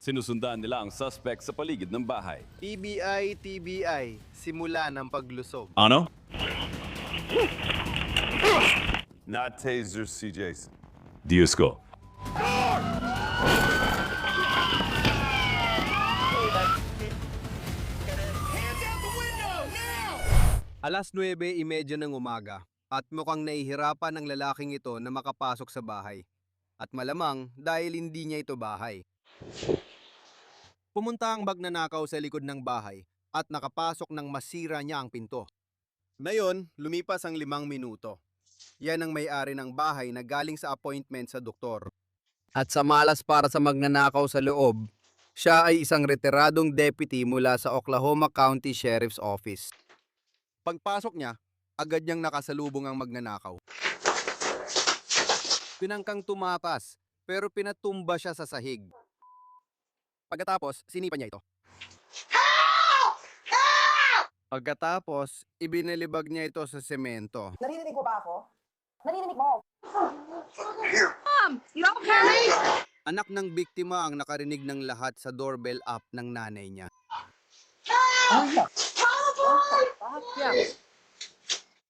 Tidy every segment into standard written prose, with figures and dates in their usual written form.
Sinusundan nila ang suspect sa paligid ng bahay. TBI, TBI, simula ng paglusob. Ano? Not Taser C. Jason. Diyos ko. Alas 9:30 ng umaga at mukhang nahihirapan ang lalaking ito na makapasok sa bahay. At malamang dahil hindi niya ito bahay. Pumunta ang magnanakaw sa likod ng bahay at nakapasok ng masira niya ang pinto. Ngayon, lumipas ang 5 minuto. Yan ang may-ari ng bahay na galing sa appointment sa doktor. At sa malas para sa magnanakaw sa loob, siya ay isang retiradong deputy mula sa Oklahoma County Sheriff's Office. Pagpasok niya, agad niyang nakasalubong ang magnanakaw. Pinangkang tumakas, pero pinatumba siya sa sahig. Pagkatapos, sinipa niya ito. Pagkatapos, ibinalibag niya ito sa semento. Naririnig mo ba ako? Naririnig mo? Anak ng biktima ang nakarinig ng lahat sa doorbell app ng nanay niya.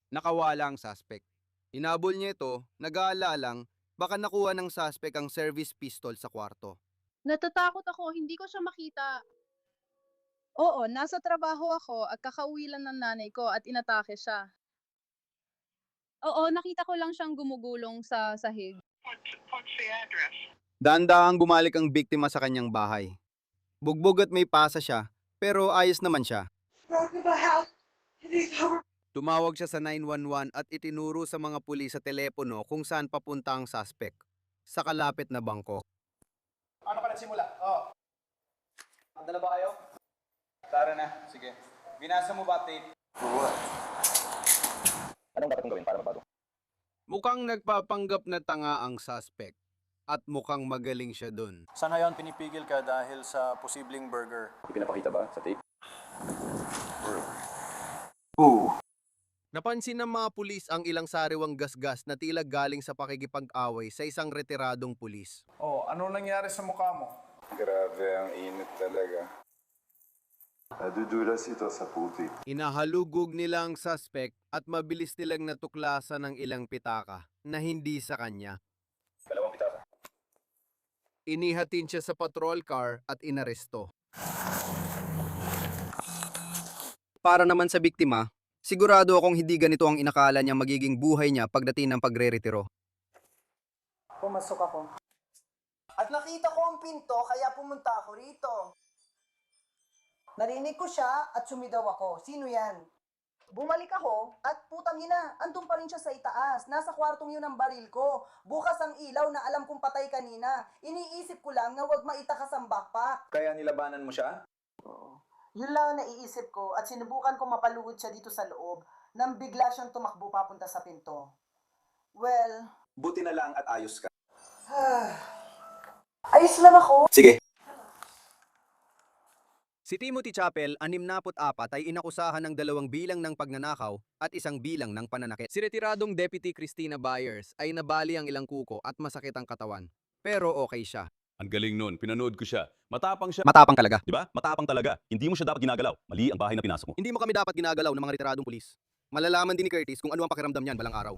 Nakawala ang suspect. Hinabol niya ito, nag-aalala lang, baka nakuha ng suspect ang service pistol sa kwarto. Natatakot ako, hindi ko siya makita. Oo, nasa trabaho ako at kakauwi lang ng nanay ko at inatake siya. Oo, nakita ko lang siyang gumugulong sa sahig. Dahan-dahang bumalik ang biktima sa kanyang bahay. Bugbog at may pasa siya, pero ayos naman siya. Tumawag siya sa 911 at itinuro sa mga pulis sa telepono kung saan papunta ang suspect. Sa kalapit na bangko. Ano ka nagsimula? Oh. Handa na ba kayo? Tara na. Sige. Binasa mo ba tape? Anong dapat kong gawin para mabago? Mukhang nagpapanggap na tanga ang suspect at mukhang magaling siya dun. Sa ngayon, pinipigil ka dahil sa posibleng burger. Ipinapakita ba sa tape? Napansin ng mga pulis ang ilang sariwang gasgas na tila galing sa pakikipag-away sa isang retiradong pulis. Oh, ano nangyari sa mukha mo? Grabe, ang init talaga. Nadudulas ito sa puti. Inahalugog nila ang suspect at mabilis nilang natuklasan ng ilang pitaka na hindi sa kanya. Dalawang pitaka. Inihatin siya sa patrol car at inaresto. Para naman sa biktima, sigurado akong hindi ganito ang inakala niya magiging buhay niya pagdating ng pagre-retiro. Pumasok ako. At nakita ko ang pinto, kaya pumunta ako rito. Narinig ko siya at sumidaw ako. Sino yan? Bumalik ako at putang ina, andun pa rin siya sa itaas. Nasa kwartong yun ang baril ko. Bukas ang ilaw na alam kong patay kanina. Iniisip ko lang na wag maitakas ang backpack. Kaya nilabanan mo siya? Yun lang ang naiisip ko at sinubukan ko mapaluhod siya dito sa loob nang bigla siyang tumakbo papunta sa pinto. Well, Buti na lang at ayos ka. ayos lang ako. Sige. Si Timothy Chappell, 64, ay inakusahan ng 2 bilang ng pagnanakaw at 1 bilang ng pananakit. Si retiradong Deputy Christina Byers ay nabali ang ilang kuko at masakit ang katawan. Pero okay siya. Ang galing nun, pinanood ko siya. Matapang siya. Matapang talaga. Di ba? Matapang talaga. Hindi mo siya dapat ginagalaw. Mali ang bahay na pinasok mo. Hindi mo kami dapat ginagalaw ng mga retiradong pulis. Malalaman din ni Curtis kung ano ang pakiramdam niyan balang araw.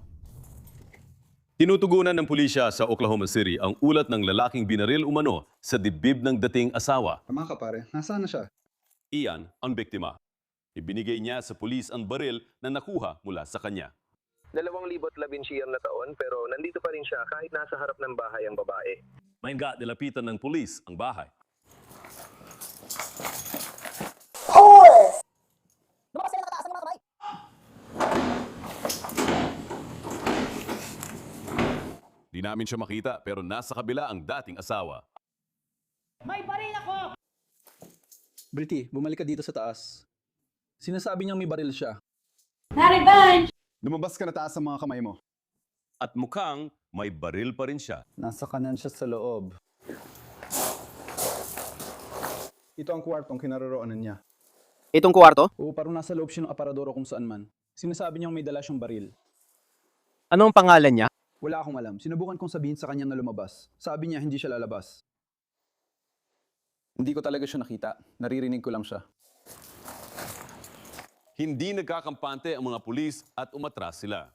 Tinutugunan ng pulisya sa Oklahoma City ang ulat ng lalaking binaril umano sa dibdib ng dating asawa. Tama ka pare, nasaan na siya? Iyan ang biktima. Ibinigay niya sa pulis ang baril na nakuha mula sa kanya. 2019 na taon pero nandito pa rin siya kahit nasa harap ng bahay ang babae. Mainga nilapitan ng pulis ang bahay. Horse! Lumabas sila nakataas ng mga kamay. Di namin siya makita pero nasa kabila ang dating asawa. Britty, bumalik ka dito sa taas. Sinasabi niyang may baril siya. Lumabas ka na taas sa mga kamay mo. At mukhang may baril pa rin siya. Nasa kanan siya sa loob. Ito ang kwartong kinaroroonan niya. Itong kwarto? Oo, parang nasa loob siya ng aparadoro kung saan man. Sinasabi niyang may dala siyang baril. Anong pangalan niya? Wala akong alam. Sinubukan kong sabihin sa kanya na lumabas. Sabi niya hindi siya lalabas. Hindi ko talaga siya nakita. Naririnig ko lang siya. Hindi nagkakampante ang mga pulis at umatras sila.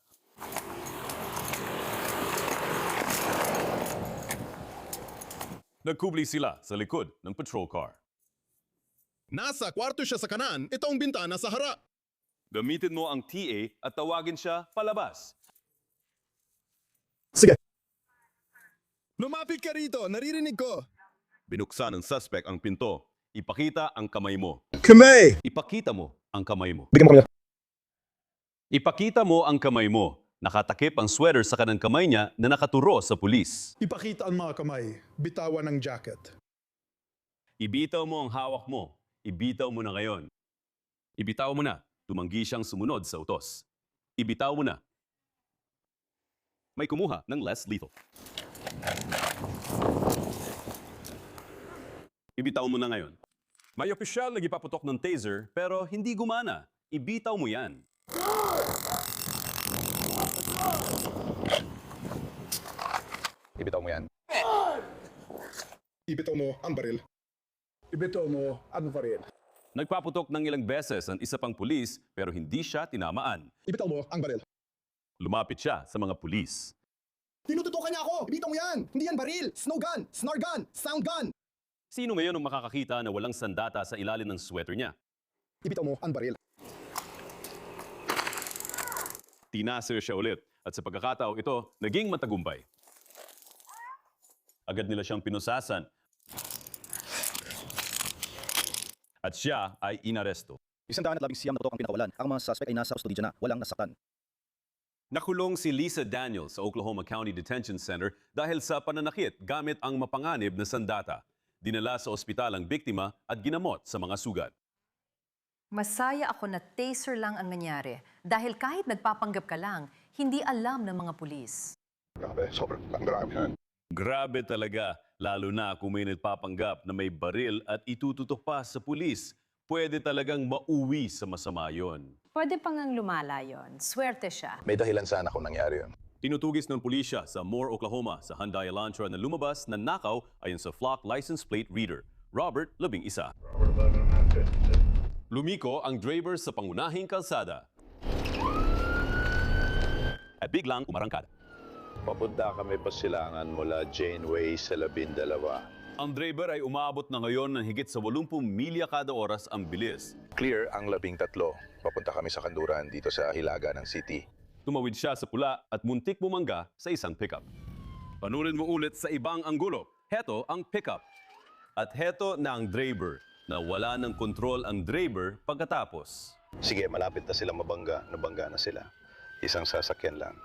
Nagkubli sila sa likod ng patrol car. Nasa kwarto siya sa kanan, ito ang bintana sa harap. Gamitin mo ang TA at tawagin siya palabas. Sige. Lumapit ka rito, naririnig ko. Binuksan ng suspect ang pinto. Ipakita ang kamay mo. Kamay! Ipakita mo ang kamay mo. Bigyan mo kanya. Ipakita mo ang kamay mo. Nakatakip ang sweater sa kanang kamay niya na nakaturo sa pulis. Ipakita ang mga kamay. Bitawan ang jacket. Ibitaw mo ang hawak mo. Ibitaw mo na ngayon. Ibitaw mo na. Tumanggi siyang sumunod sa utos. Ibitaw mo na. May kumuha ng less lethal. Ibitaw mo na ngayon. May opisyal na ipaputok ng taser pero hindi gumana. Ibitaw mo yan. Ibitaw mo yan. Ibitaw mo ang baril. Ibitaw mo ang baril. Nagpaputok ng ilang beses ang isa pang pulis pero hindi siya tinamaan. Ibitaw mo ang baril. Lumapit siya sa mga pulis. Tinututukan niya ako! Ibitaw mo yan! Hindi yan baril! Snow gun! Snare gun! Sound gun! Sino ngayon ang makakakita na walang sandata sa ilalim ng sweater niya? Ibitaw mo ang baril. Tinasir siya ulit at sa pagkakataong ito, naging matagumpay. Agad nila siyang pinusasan at siya ay inaresto. 119 na putok ang pinakawalan. Ang mga suspect ay nasa kustodiya na, walang nasaktan. Nakulong si Lisa Daniels sa Oklahoma County Detention Center dahil sa pananakit gamit ang mapanganib na sandata. Dinala sa ospital ang biktima at ginamot sa mga sugat. Masaya ako na taser lang ang nangyari dahil kahit nagpapanggap ka lang, hindi alam ng mga pulis. Grabe, sobrang grabe yan. Grabe talaga, lalo na kung may nagpapanggap na may baril at itututok pa sa pulis. Pwede talagang mauwi sa masama yon. Pwede pang ang lumala yon. Swerte siya. May dahilan sana kung nangyari yun. Tinutugis ng pulisya sa Moore, Oklahoma sa Hyundai Elantra na lumabas na nakaw ayon sa flock license plate reader. Robert, 11. Lumiko ang driver sa pangunahing kalsada. At biglang umarangkada. Papunta kami pasilangan mula Janeway sa 12. Ang driver ay umabot na ngayon ng higit sa 80 milya kada oras ang bilis. Clear ang 13. Papunta kami sa kanduran dito sa Hilaga ng city. Tumawid siya sa pula at muntik bumangga sa isang pickup. Panurin mo ulit sa ibang anggulo. Heto ang pickup. At heto na ang driver na wala ng kontrol ang driver pagkatapos. Sige, malapit na sila mabangga. Nabangga na sila. Isang sasakyan lang.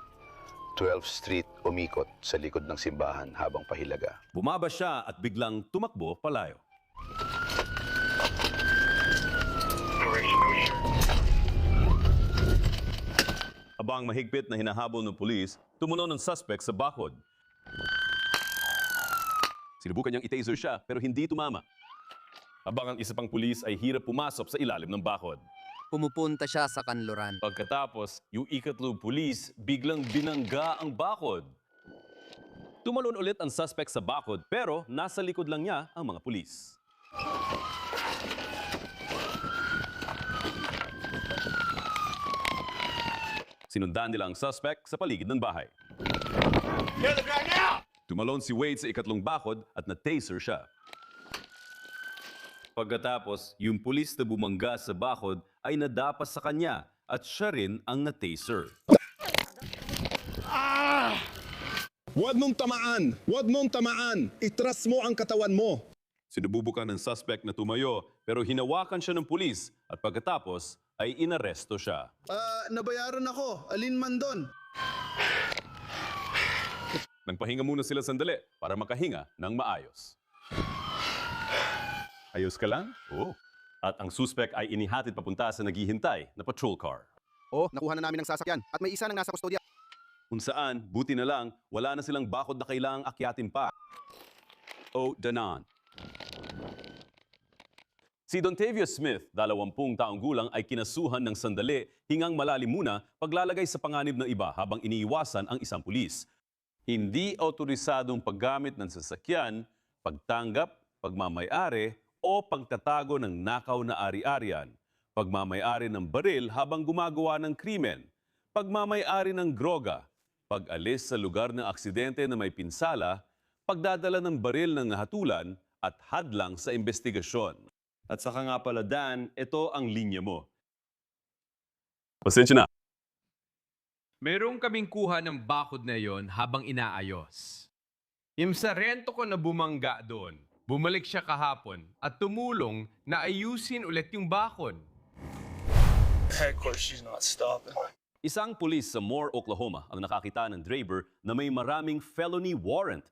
12th Street umikot sa likod ng simbahan habang pahilaga. Bumaba siya at biglang tumakbo palayo. Abang mahigpit na hinahabol ng pulis, tumunaw ng suspect sa bakod. Sinubukan niyang itaser siya pero hindi tumama. Abang ang isa pang pulis ay hirap pumasok sa ilalim ng bakod. Pumupunta siya sa kanluran. Pagkatapos, yung ikatlong pulis biglang binangga ang bakod. Tumalon ulit ang suspect sa bakod pero nasa likod lang niya ang mga pulis. Sinundan nila ang suspect sa paligid ng bahay. Tumalon si Wade sa ikatlong bakod at na-taser siya. Pagkatapos, yung pulis na bumangga sa bakod ay nadapas sa kanya at siya rin ang na-taser. Huwag mong tamaan! Huwag mong tamaan! Itras mo ang katawan mo! Sinububukan ng suspect na tumayo pero hinawakan siya ng pulis at pagkatapos ay inaresto siya. Nabayaran ako. Alin man doon. Nagpahinga muna sila sandali para makahinga ng maayos. Ayos ka lang? Oo. At ang suspect ay inihatid papunta sa naghihintay na patrol car. Oh, nakuha na namin ng sasakyan at may isa nang nasa kustodya. Kung saan, buti na lang, wala na silang bakod na kailangang akyatin pa. O Danan. Si Dontavia Smith, 20 taong gulang, ay kinasuhan ng sandali hingang malalim muna paglalagay sa panganib ng iba habang iniiwasan ang isang pulis. Hindi autorisadong paggamit ng sasakyan, pagtanggap, pagmamay-ari o pagtatago ng nakaw na ari-arian, pagmamay-ari ng baril habang gumagawa ng krimen, pagmamay-ari ng droga, pag-alis sa lugar ng aksidente na may pinsala, pagdadala ng baril ng nahatulan at hadlang sa investigasyon. At saka nga pala, Dan, ito ang linya mo. Pasensya na. Merong kaming kuha ng bakod na yon habang inaayos. Yung sarento ko na bumangga doon, bumalik siya kahapon at tumulong na ayusin ulit yung bakod. Of course, she's not stopping. Isang pulis sa Moore, Oklahoma ang nakakita ng driver na may maraming felony warrant.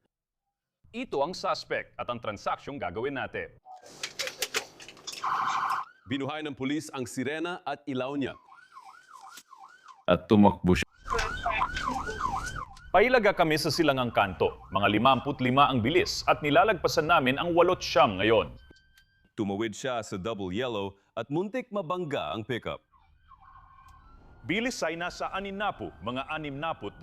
Ito ang suspect at ang transaksyong gagawin natin. Binuhay ng pulis ang sirena at ilaw niya. At tumakbo siya. Pailaga kami sa Silangang Kanto. Mga 55 ang bilis at nilalagpasan namin ang 8 ngayon. Tumawid siya sa double yellow at muntik mabangga ang pickup. Bilis ay nasa 60, mga 62.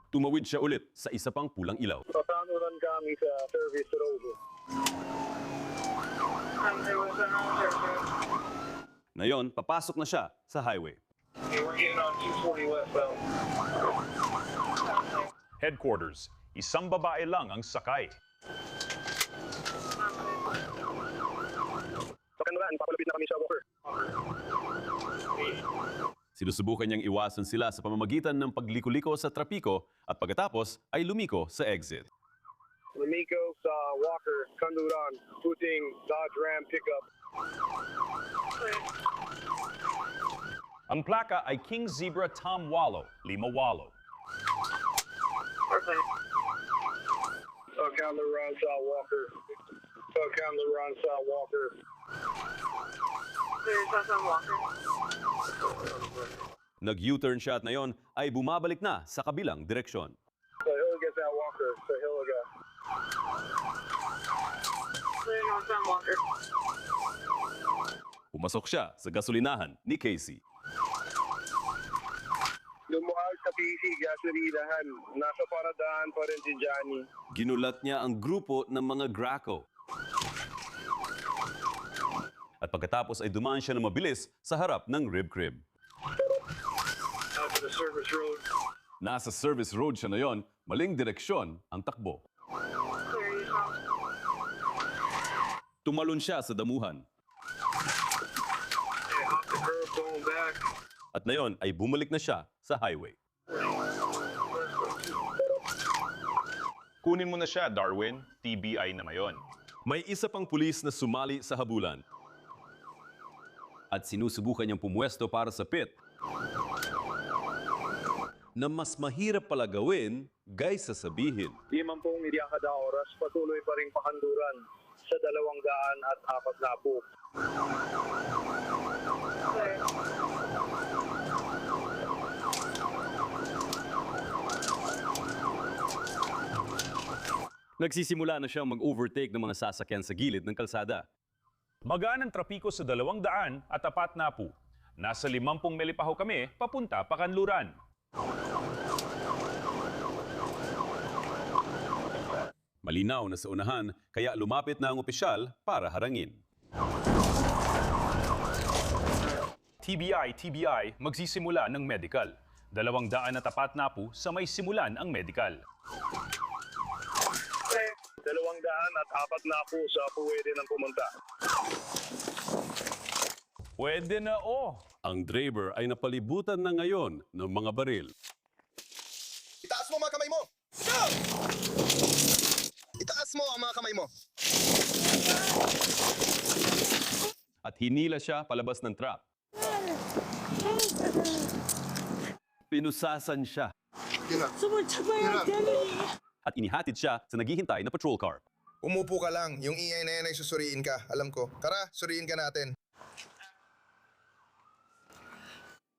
Tumawid siya ulit sa isa pang pulang ilaw. Papanuran kami sa service road. Ngayon, papasok na siya sa highway. Okay, we're getting on 240 westbound. Headquarters, isang babae lang ang sakay. Papanuran, papalapit na kami sa Walker. Sinusubukan niyang iwasan sila sa pamamagitan ng pagliko-liko sa trapiko at pagkatapos ay lumiko sa exit. Lumiko sa Walker, Kanduran, putting Dodge Ram pickup. Ang plaka ay King Zebra Tom Wallow, Limawalo. Kanduran sa Walker. Kanduran sa Walker. Nag-U-turn siya at ngayon ay bumabalik na sa kabilang direksyon. Sa Hilliga sa Walker. Sa Hilliga. Pumasok siya sa gasolinahan ni Casey. Lumuhag sa PC, gasolinahan. Nasa paradaan pa rin si Johnny. Ginulat niya ang grupo ng mga Graco. At pagkatapos ay dumaan siya ng mabilis sa harap ng rib crib. After the service road. Nasa service road siya na yon, maling direksyon ang takbo. Tumalon siya sa damuhan. Off the curb, going back. At ngayon ay bumalik na siya sa highway. Kunin mo na siya, Darwin. TBI na mayon. May isa pang pulis na sumali sa habulan. At sinusubukan niyang pumwesto para sa pit na mas mahirap pala gawin kaysa sabihin. 50 kada oras, patuloy pa rin pakanduran sa 240. Nagsisimula na siyang mag-overtake ng mga sasakyan sa gilid ng kalsada. Magaan ang trapiko sa 200 at tapat na po. Nasa 50 melipaho kami, papunta Pakanluran. Malinaw na sa unahan, kaya lumapit na ang opisyal para harangin. TBI, magsisimula ng medical. 200 na tapat na po sa may simulan ang medical. 200 at 4 na po sa pwede nang pumunta. Pwede na Ang driver ay napalibutan na ngayon ng mga baril. Itaas mo mga kamay mo! Stop! Itaas mo ang mga kamay mo! At hinila siya palabas ng trap. Pinusasan siya. At inihatid siya sa naghihintay na patrol car. Umupo ka lang. Yung ingay na yan ay susuriin ka. Alam ko. Tara, suriin ka natin.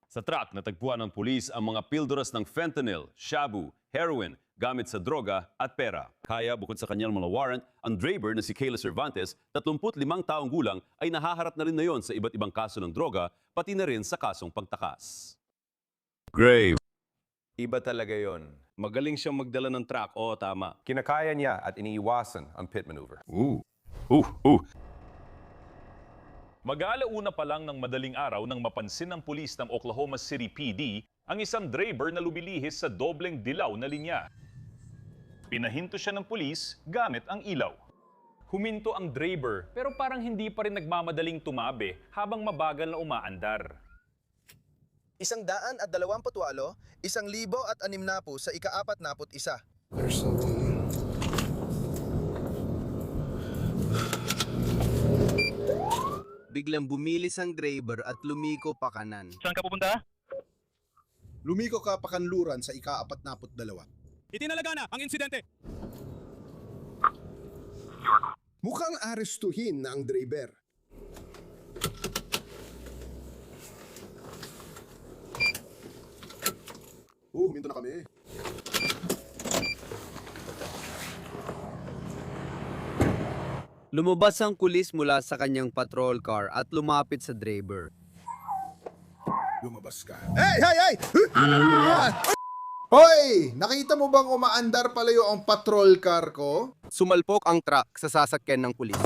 Sa truck, natagpuan ng pulis ang mga pilduras ng fentanyl, shabu, heroin, gamit sa droga at pera. Kaya bukod sa kanyang mga warrant, ang driver na si Kayla Cervantes, 35 taong gulang, ay nahaharap na rin ngayon sa iba't ibang kaso ng droga, pati na rin sa kasong pagtakas. Grave. Iba talaga yon. Magaling siyang magdala ng truck, oo tama. Kinakaya niya at iniiwasan ang pit maneuver. Mag-aalauna pa lang ng madaling araw nang mapansin ng pulis ng Oklahoma City PD ang isang driver na lumilihis sa dobleng dilaw na linya. Pinahinto siya ng pulis gamit ang ilaw. Huminto ang driver pero parang hindi pa rin nagmamadaling tumabi habang mabagal na umaandar. 128, 1,060 sa ika-41. There's something. Biglang bumilis ang driver at lumiko pa kanan. Saan ka pupunta? Lumiko ka pa kanluran sa ika-42. Itinalaga na ang insidente. Mukhang arestuhin na ang driver. Minto na kami. Lumabas ang pulis mula sa kanyang patrol car at lumapit sa driver. Lumabas ka. Hey! Hoy! Nakita mo bang umaandar palayo ang patrol car ko? Sumalpok ang truck sa sasakyan ng pulis.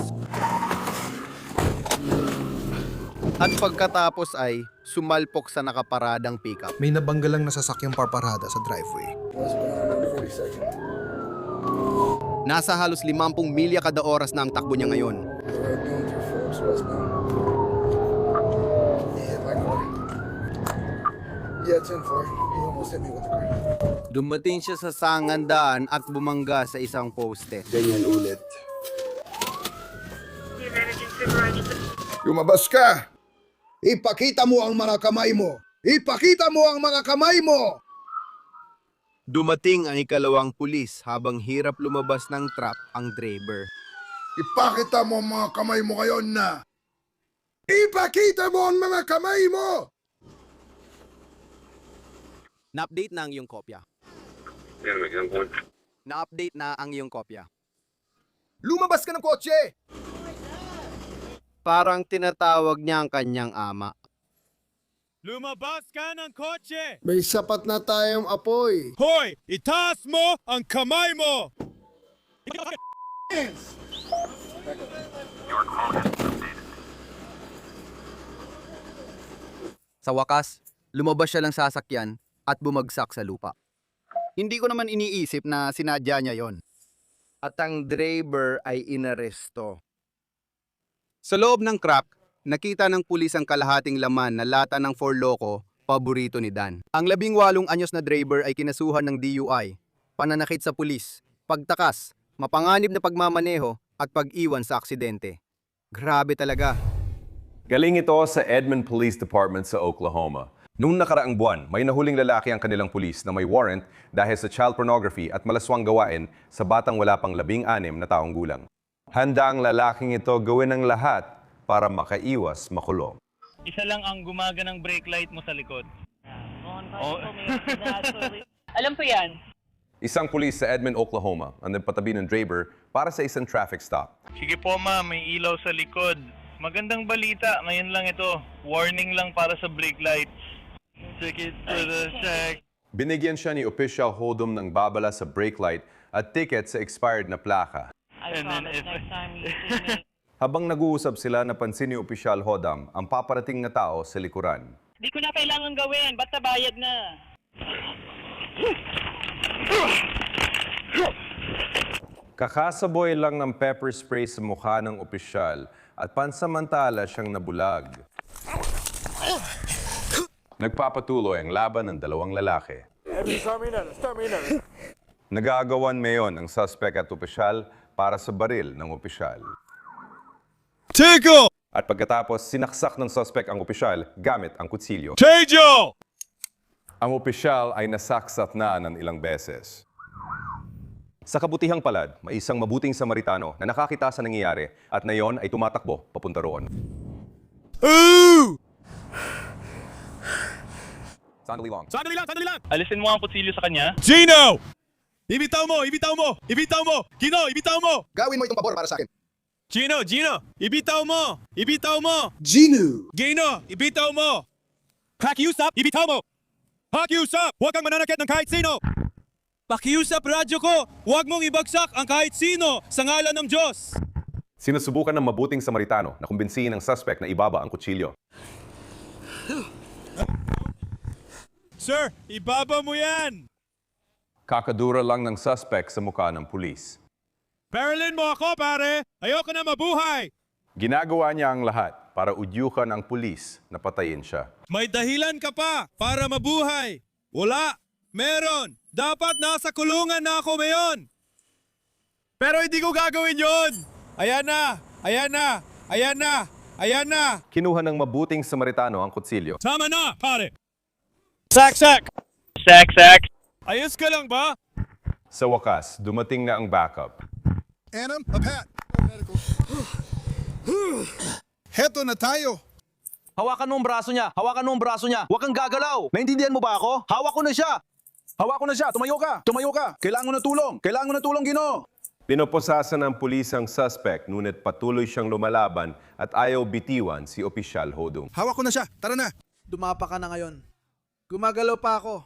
At pagkatapos ay sumalpok sa nakaparadang pickup. May nabanggalang nasasakyang parparada sa driveway. Nasa halos 50 milya kada oras na ang takbo niya ngayon. Dumating siya sa sangandaan at bumangga sa isang poste. Ganyan ulit. Lumabas ka! Ipakita mo ang mga kamay mo! Ipakita mo ang mga kamay mo! Dumating ang ikalawang pulis habang hirap lumabas ng trap ang driver. Ipakita mo ang mga kamay mo ngayon na! Ipakita mo ang mga kamay mo! Na-update na ang iyong kopya. Na-update na ang iyong kopya. Lumabas ka ng kotse! Parang tinatawag niya ang kanyang ama. Lumabas ka ng kotse! May sapat na tayong apoy. Hoy! Itaas mo ang kamay mo! Sa wakas, lumabas siya ng sasakyan at bumagsak sa lupa. Hindi ko naman iniisip na sinadya niya yon. At ang driver ay inaresto. Sa loob ng crack, nakita ng pulis ang kalahating laman na lata ng Four Loko, paborito ni Dan. Ang 18 anyos na driver ay kinasuhan ng DUI, pananakit sa pulis, pagtakas, mapanganib na pagmamaneho at pag-iwan sa aksidente. Grabe talaga. Galing ito sa Edmond Police Department sa Oklahoma. Noong nakaraang buwan, may nahuling lalaki ang kanilang pulis na may warrant dahil sa child pornography at malaswang gawain sa batang wala pang 16 na taong gulang. Handa ang lalaking ito gawin ang lahat para makaiwas makulong. Isa lang ang gumaga ng brake light mo sa likod. Alam ko yan. Isang pulis sa Edmond, Oklahoma ang nagpatabi ng driver para sa isang traffic stop. Sige po ma, may ilaw sa likod. Magandang balita, ngayon lang ito. Warning lang para sa brake lights. Ticket to the check. Binigyan siya ni Official Hodom ng babala sa brake light at ticket sa expired na plaka. Habang nag-uusap sila, napansin ni Opisyal Hodam ang paparating na tao sa likuran. Di ko na kailangan gawin, basta bayad na. Kakasaboy lang ng pepper spray sa mukha ng opisyal at pansamantala siyang nabulag. Nagpapatuloy ang laban ng dalawang lalaki. Nagagawan mayon ang suspect at opisyal para sa baril ng opisyal. Tigo! At pagkatapos, sinaksak ng suspect ang opisyal gamit ang kutsilyo. Tejo! Ang opisyal ay nasaksat na ng ilang beses. Sa kabutihang palad, may isang mabuting Samaritano na nakakita sa nangyayari at nayon ay tumatakbo papunta roon. Sandali lang. Sandali lang! Alisin mo ang kutsilyo sa kanya. Gino! Ibitaw mo! Gino, ibitaw mo! Gawin mo itong pabor para sa akin. Gino! Ibitaw mo! Gino! Gino, ibitaw mo! Pakiusap, ibitaw mo! Pakiusap! Huwag kang mananakit ng kahit sino! Pakiusap, radyo ko! Huwag mong ibagsak ang kahit sino sa ngalan ng Diyos! Sinusubukan ng mabuting Samaritano na kumbinsihin ang suspect na ibaba ang kutsilyo. Sir, ibaba mo yan! Kakadura lang ng suspect sa mukha ng pulis. Barrelin mo ako, pare! Ayoko na mabuhay! Ginagawa niya ang lahat para udyukan ang pulis na patayin siya. May dahilan ka pa para mabuhay! Wala! Meron! Dapat nasa kulungan na ako ngayon! Pero hindi ko gagawin yon! Ayan na! Kinuha ng mabuting Samaritano ang kutsilyo. Tama na, pare! Sak! Ayos ka lang ba? Sa wakas, dumating na ang backup. Adam, a pat. Medical. Heto na tayo. Hawakan mo ang braso niya! Huwag kang gagalaw! Naintindihan mo ba ako? Hawak ko na siya! Tumayo ka! Kailangan ng tulong, Gino! Pinoposasan ng pulis ang suspect, ngunit patuloy siyang lumalaban at ayaw bitiwan si Opisyal Hodong. Hawak ko na siya. Tara na. Dumapa ka na ngayon. Gumagalaw pa ako.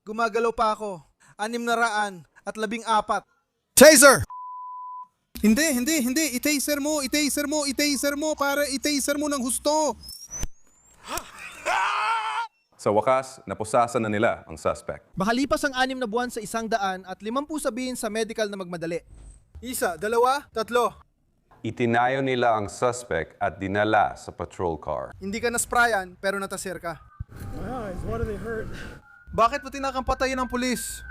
Gumagalaw pa ako. 614. Taser! Hindi. I-taser mo para i-taser mo ng husto. Sa wakas, napusasan na nila ang suspect. Makalipas ang 6 na buwan sa 100 at 50 sabihin sa medical na magmadali. 1, 2, 3. Itinayo nila ang suspect at dinala sa patrol car. Hindi ka na-sprayan pero natasir ka. My eyes, why do they hurt? Bakit mo tinakang patayin ng pulis?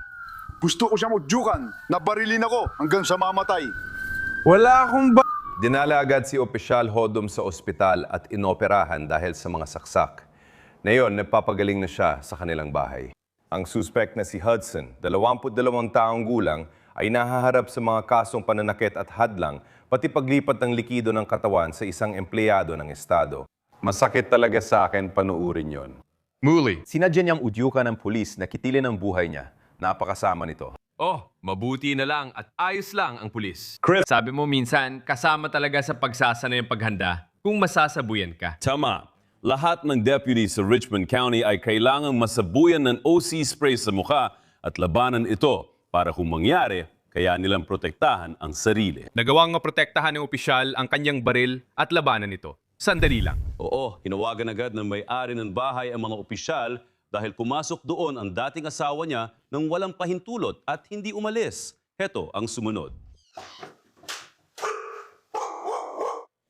Gusto ko siyang udyukan. Nabarilin ako hanggang sa mamatay. Wala akong Dinala agad si Opisyal Hodom sa ospital at inoperahan dahil sa mga saksak. Ngayon, nagpapagaling na siya sa kanilang bahay. Ang suspect na si Hudson, 22 taong gulang, ay nahaharap sa mga kasong pananakit at hadlang, pati paglipat ng likido ng katawan sa isang empleyado ng Estado. Masakit talaga sa akin panuurin yon. Muli. Sinadya niyang udyukan ng pulis na kitilin ang buhay niya. Napakasama nito. Oh, mabuti na lang at ayos lang ang pulis. Sabi mo minsan, kasama talaga sa pagsasanay ng paghanda kung masasabuyan ka. Tama. Lahat ng deputies sa Richmond County ay kailangang masabuyan ng OC spray sa mukha at labanan ito para kung mangyari, kaya nilang protektahan ang sarili. Nagawang maprotektahan ng opisyal ang kanyang baril at labanan ito. Sandali lang. Oo, hinawagan agad ng may-ari ng bahay ang mga opisyal dahil pumasok doon ang dating asawa niya nang walang pahintulot at hindi umalis. Heto ang sumunod.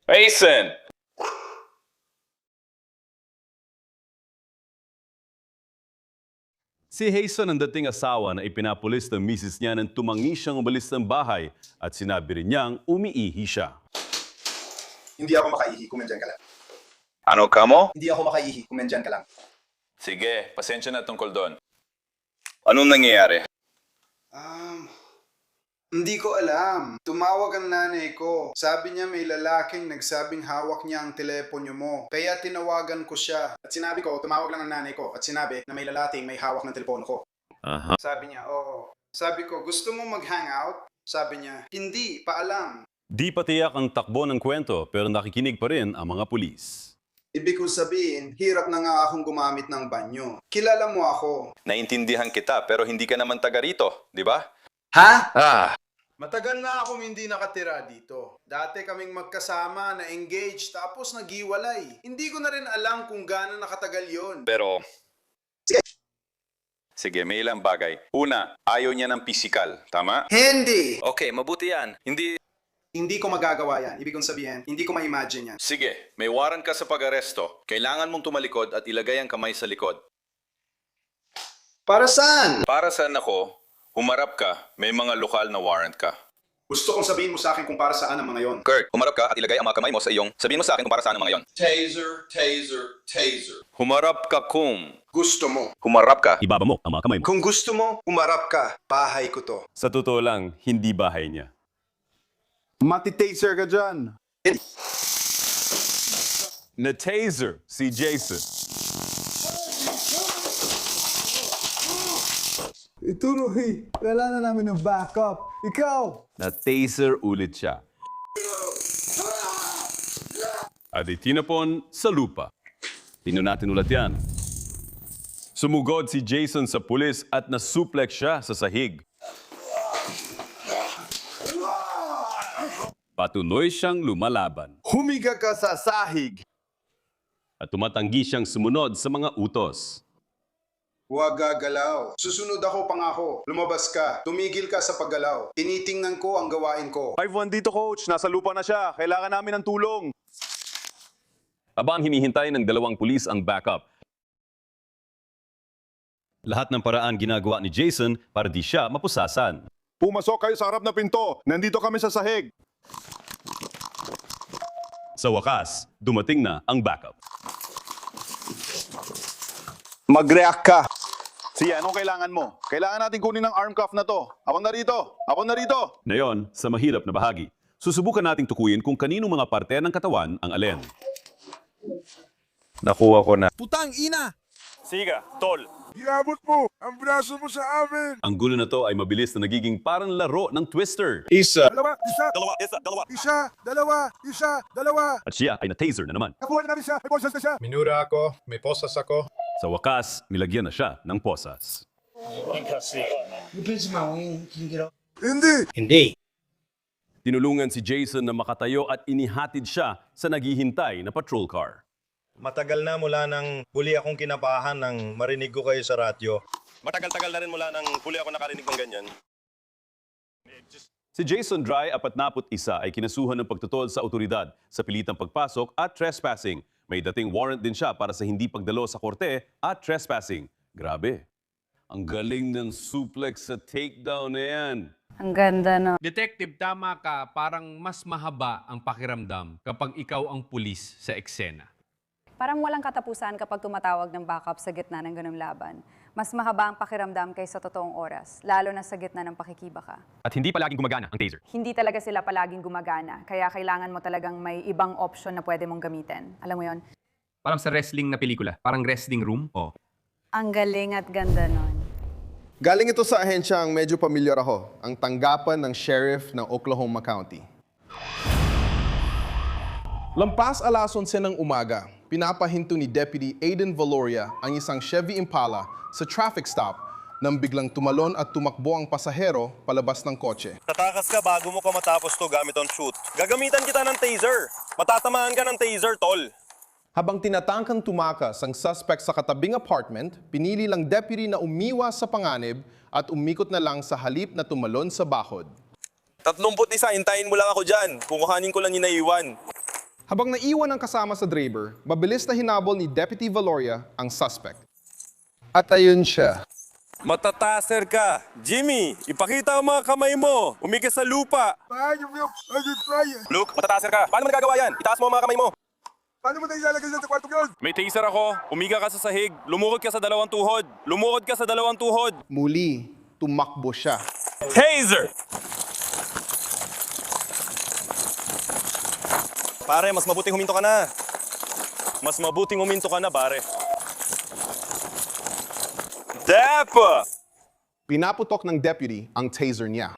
Mason! Si Hazen ang dating asawa na ipinapulis ng misis niya nang tumangi siyang umalis ng bahay at sinabi rin niyang umiihi siya. Hindi ako makaihi kung nandyan ka lang. Ano ka mo? Hindi ako makaihi kung nandyan ka lang. Sige, pasensya na tungkol doon. Anong nangyayari? Hindi ko alam. Tumawag ang nanay ko. Sabi niya may lalaking nagsabing hawak niya ang telepono mo. Kaya tinawagan ko siya. At sinabi ko, tumawag lang ang nanay ko. At sinabi na may lalaking may hawak ng telepono ko. Aha. Sabi niya, oo. Sabi ko, gusto mo mag-hangout? Sabi niya, hindi, paalam. Di pa tiyak ang takbo ng kwento pero nakikinig pa rin ang mga pulis. Ibig kong sabihin, hirap na nga akong gumamit ng banyo. Kilala mo ako. Naintindihan kita pero hindi ka naman taga rito, di ba? Ha? Matagal na akong hindi nakatira dito. Dati kaming magkasama, na-engage, tapos naghiwalay. Hindi ko na rin alam kung gaano nakatagal yon. Pero... Sige, may ilang bagay. Una, ayaw niya ng pisikal, tama? Hindi! Okay, mabuti yan. Hindi ko magagawa yan. Ibig kong sabihin, hindi ko ma-imagine yan. Sige, may warrant ka sa pag-aresto. Kailangan mong tumalikod at ilagay ang kamay sa likod. Para saan? Para saan ako, humarap ka, may mga lokal na warrant ka. Gusto kong sabihin mo sa akin kung para saan ang mga yon. Kurt, humarap ka at ilagay ang mga kamay mo sa iyong. Sabihin mo sa akin kung para saan ang mga yon. Taser, taser, taser. Humarap ka kung... Gusto mo. Humarap ka. Ibaba mo ang mga kamay mo. Kung gusto mo, humarap ka. Bahay ko to. Sa totoo lang, hindi bahay niya. Mati-taser ka dyan. Na-taser si Jason. Ituloy. Kailangan namin ng backup. Ikaw! Na-taser ulit siya. At itinapon sa lupa. Tingnan natin ulit yan. Sumugod si Jason sa pulis at nasuplex siya sa sahig. Patuloy siyang lumalaban. Humiga ka sa sahig! At tumatanggi siyang sumunod sa mga utos. Huwag gagalaw. Susunod ako, pangako. Lumabas ka. Tumigil ka sa paggalaw. Tinitingnan ko ang gawain ko. 5-1 dito, coach. Nasa lupa na siya. Kailangan namin ng tulong. Habang hinihintay ng dalawang pulis ang backup. Lahat ng paraan ginagawa ni Jason para di siya mapusasan. Pumasok kayo sa harap na pinto. Nandito kami sa sahig. Sa wakas, dumating na ang backup. Mag-react ka. Sige, anong kailangan mo? Kailangan natin kunin ng arm cuff na to. Ako na rito. Ako na rito. Ngayon, sa mahirap na bahagi, susubukan nating tukuyin kung kanino mga parte ng katawan ang alin. Nakuha ko na. Putang ina! Siga, tol. Iabot mo ang braso mo sa amin! Ang gulo na to ay mabilis na nagiging parang laro ng twister. Isa. Dalawa, isa, dalawa. At siya ay na-taser na naman. Nakuha na namin siya, may boses na siya. Minura ako. May posas ako. Sa wakas, nilagyan na siya ng posas. Hindi. Tinulungan si Jason na makatayo at inihatid siya sa naghihintay na patrol car. Matagal na mula nang huli akong kinabahan nang marinig ko kayo sa radyo. Matagal-tagal na rin mula nang huli ako nakarinig ng ganyan. Si Jason Dry, 41, ay kinasuhan ng pagtutol sa otoridad sa pilitang pagpasok at trespassing. May dating warrant din siya para sa hindi pagdalo sa korte at trespassing. Grabe. Ang galing ng suplex sa takedown na yan. Ang ganda na. Detective, tama ka. Parang mas mahaba ang pakiramdam kapag ikaw ang pulis sa eksena. Parang walang katapusan kapag tumatawag ng backup sa gitna ng ganung laban. Mas mahaba ang pakiramdam kaysa totoong oras, lalo na sa gitna ng pakikibaka. At hindi palaging gumagana ang taser. Hindi talaga sila palaging gumagana, kaya kailangan mo talagang may ibang option na pwede mong gamitin. Alam mo yon? Parang sa wrestling na pelikula. Parang wrestling room. Oh. Ang galing at ganda nun. Galing ito sa ahensyang medyo pamilyar ako, ang tanggapan ng sheriff ng Oklahoma County. Lampas alas 11 ng umaga, pinapahinto ni Deputy Aiden Valoria ang isang Chevy Impala sa traffic stop nang biglang tumalon at tumakbo ang pasahero palabas ng kotse. Tatakas ka bago mo ka matapos to gamit on shoot. Gagamitan kita ng taser. Matatamaan ka ng taser, tol. Habang tinatangkang tumakas ang suspect sa katabing apartment, pinili lang deputy na umiwas sa panganib at umikot na lang sa halip na tumalon sa bakod. 31, hintayin mo lang ako dyan. Kukuhanin ko lang yung naiwan. Habang naiwan ang kasama sa driver, mabilis na hinabol ni Deputy Valoria ang suspect. At ayun siya. Matataser ka. Jimmy, ipakita ang mga kamay mo. Umikis sa lupa. Luke, matataser ka. Paano mo nagagawa yan? Itaas mo ang mga kamay mo. Paano mo tayo ilalagay sa kwarto yun? May taser ako. Umiga ka sa sahig. Lumukod ka sa dalawang tuhod. Lumukod ka sa dalawang tuhod. Muli, tumakbo siya. Taser! Pare, mas mabuting huminto ka na. Mas mabuting huminto ka na, pare. Depa! Pinaputok ng deputy ang taser niya.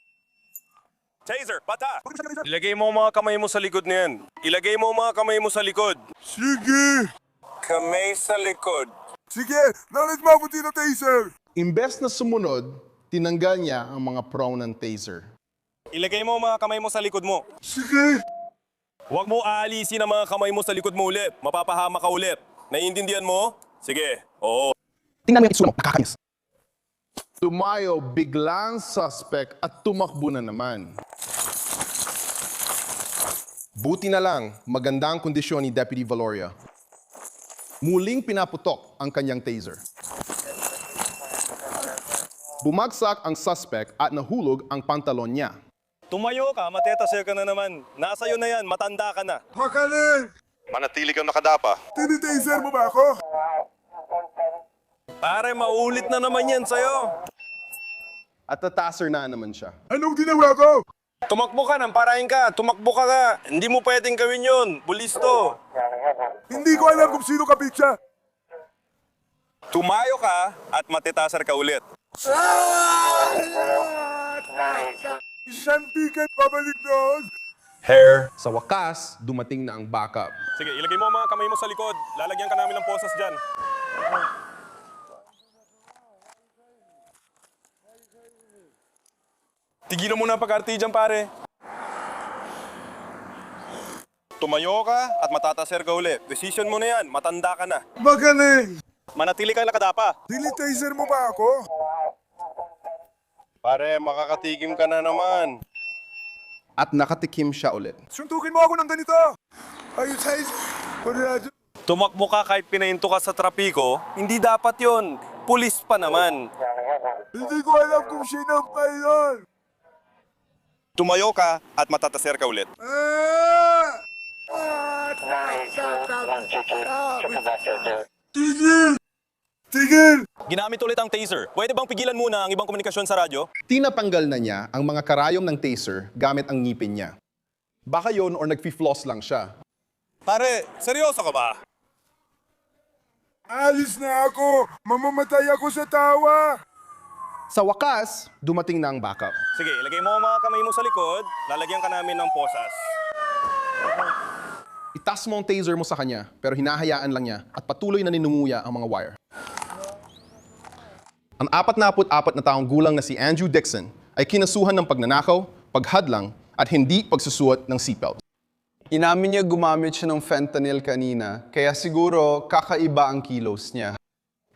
Taser, bata! Ilagay mo ang mga kamay mo sa likod niyan. Ilagay mo ang mga kamay mo sa likod. Sige! Kamay sa likod. Sige! Nalit mabuti na taser! Imbes na sumunod, tinanggal niya ang mga prong ng taser. Ilagay mo ang mga kamay mo sa likod mo. Sige! Huwag mo aalisin ang mga kamay mo sa likod mo ulit. Mapapahama ka ulit. Naiintindihan mo? Sige, oo. Tingnan mo yung itsura mo, nakakainis. Tumayo biglang suspect at tumakbo na naman. Buti na lang, maganda ang kondisyon ni Deputy Valoria. Muling pinaputok ang kanyang taser. Bumagsak ang suspect at nahulog ang pantalon niya. Tumayo ka, matetaser ka na naman. Nasa iyo na yan, matanda ka na. Hakaling! Manatili kang nakadapa. Tinitaser mo ba ako? Pare, maulit na naman yan sa'yo. At tataser na naman siya. Anong ginawa ko? Tumakbo ka nang parahin ka. Tumakbo ka ka. Hindi mo pwedeng gawin yun. Bulis to. Hindi ko alam kung sino kapit siya. Tumayo ka at matetaser ka ulit. Isang ticket pabalik doon. Hair. Sa wakas, dumating na ang backup. Sige, ilagay mo ang mga kamay mo sa likod. Lalagyan ka namin ng posas dyan. Tigilan mo na ang pag-arte dyan, pare. Tumayo ka at matataser ka uli. Decision mo na yan. Matanda ka na. Magaling. Manatili kang nakadapa. Dilitaser mo ba ako? Pare, makakatigim ka na naman. At nakatikim siya ulit. Suntukin mo ako ng ganito. Ayos, ayos. Tumakbo ka kahit pinahinto ka sa trapiko, hindi dapat yon. Pulis pa naman. Hindi ko alam kung sino pa yun. Tumayo ka at matataser ka ulit. Tigil! Tigil! Ginamit ulit ang taser. Pwede bang pigilan muna ang ibang komunikasyon sa radyo? Tinatanggal na niya ang mga karayom ng taser gamit ang ngipin niya. Baka yon or nagfi-floss lang siya. Pare, seryoso ka ba? Alis na ako! Mamamatay ako sa tawa! Sa wakas, dumating na ang backup. Sige, ilagay mo ang mga kamay mo sa likod. Lalagyan ka namin ng posas. Itas mo ang taser mo sa kanya, pero hinahayaan lang niya at patuloy na ninunguya ang mga wire. Ang 44 na taong gulang na si Andrew Dixon ay kinasuhan ng pagnanakaw, paghadlang at hindi pagsusuot ng seatbelt. Inamin niya gumamit siya ng fentanyl kanina, kaya siguro kakaiba ang kilos niya.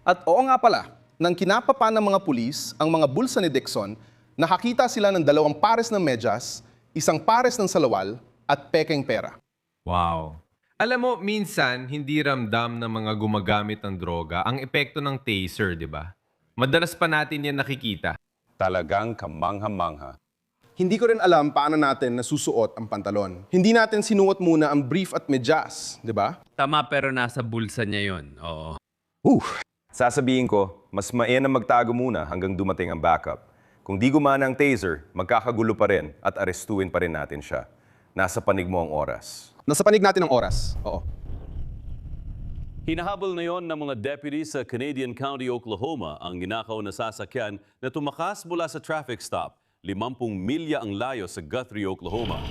At oo nga pala, nang kinapapa ng mga pulis ang mga bulsa ni Dixon, nakakita sila ng 2 pares ng medyas, 1 pares ng salawal at pekeng pera. Wow. Alam mo, minsan, hindi ramdam ng mga gumagamit ng droga ang epekto ng taser, di ba? Madalas pa natin yan nakikita. Talagang kamangha-mangha. Hindi ko rin alam paano natin nasusuot ang pantalon. Hindi natin sinuot muna ang brief at medyas, di ba? Tama, pero nasa bulsa niya yon. Oo. Sasabihin ko, mas mainam magtago muna hanggang dumating ang backup. Kung di gumana ang taser, magkakagulo pa rin at arestuin pa rin natin siya. Nasa panig mo ang oras. Nasa panig natin ang oras, oo. Hinahabol na yon ng mga deputy sa Canadian County, Oklahoma ang ginakaw na sasakyan na tumakas mula sa traffic stop. 50 milya ang layo sa Guthrie, Oklahoma.